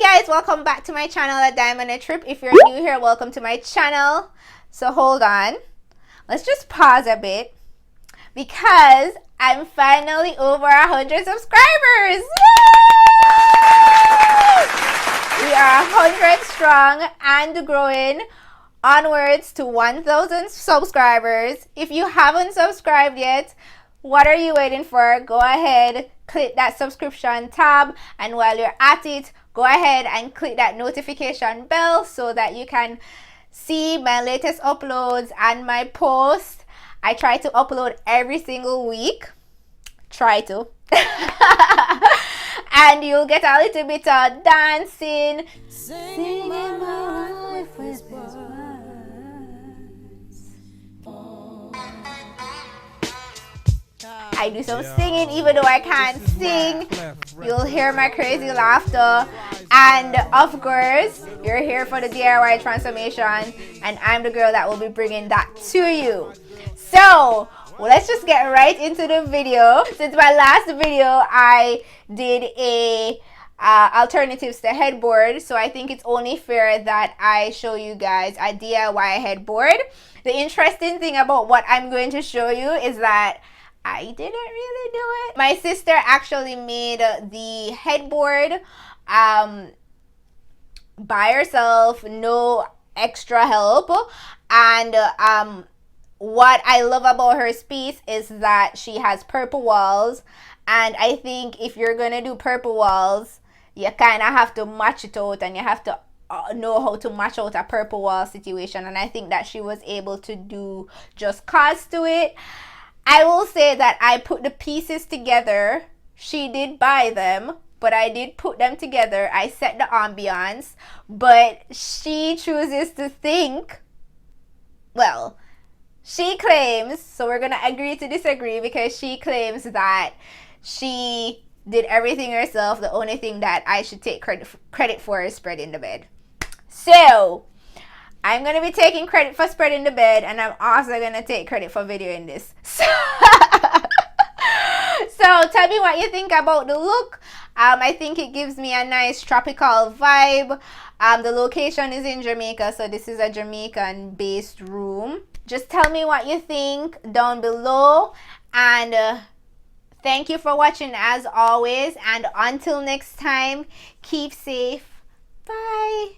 guys, welcome back to my channel at Diamond a Trip. If you're new here, welcome to my channel. So hold on, let's just pause a bit because I'm finally over 100 subscribers. Woo! We are 100 strong and growing, onwards to 1,000 subscribers. If you haven't subscribed yet, what are you waiting for? Go ahead, click that subscription tab, and while you're at it, go ahead and click that notification bell so that you can see my latest uploads and my posts. I try to upload every single week. Try to. And you'll get a little bit of dancing, singing my life with words. I do some singing even though I can't sing. You'll hear my crazy laughter. And of course, you're here for the DIY transformation, and I'm the girl that will be bringing that to you. So let's just get right into the video. Since my last video, I did a alternatives to headboard, so I think it's only fair that I show you guys a DIY headboard. The interesting thing about what I'm going to show you is that I didn't really do it. My sister actually made the headboard by herself, no extra help. And what I love about her piece is that she has purple walls, and I think if you're gonna do purple walls, you kind of have to match it out, and you have to know how to match out a purple wall situation, and I think that she was able to do just cause to it. I will say that I put the pieces together. She did buy them, but I did put them together. I set the ambiance, but she chooses to think, well, she claims, so we're gonna agree to disagree, because she claims that she did everything herself. The only thing that I should take credit for is spreading the bed. So I'm going to be taking credit for spreading the bed, and I'm also going to take credit for videoing this. So tell me what you think about the look. I think it gives me a nice tropical vibe. The location is in Jamaica, so this is a Jamaican based room. Just tell me what you think down below, and thank you for watching as always, and until next time, keep safe. Bye.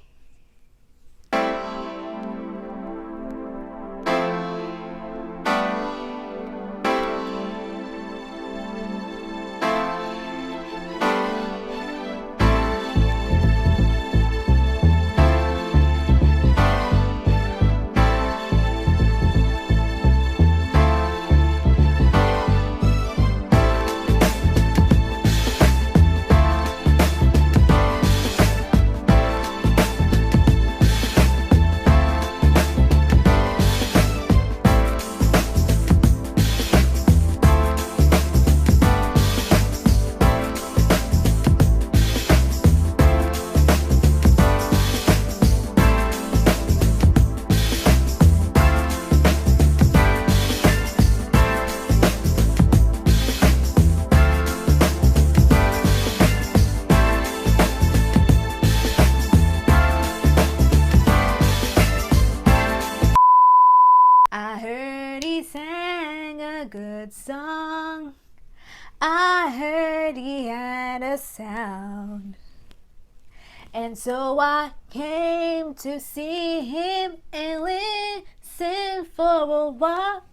I heard he sang a good song. I heard he had a sound. And so I came to see him and listen for a while.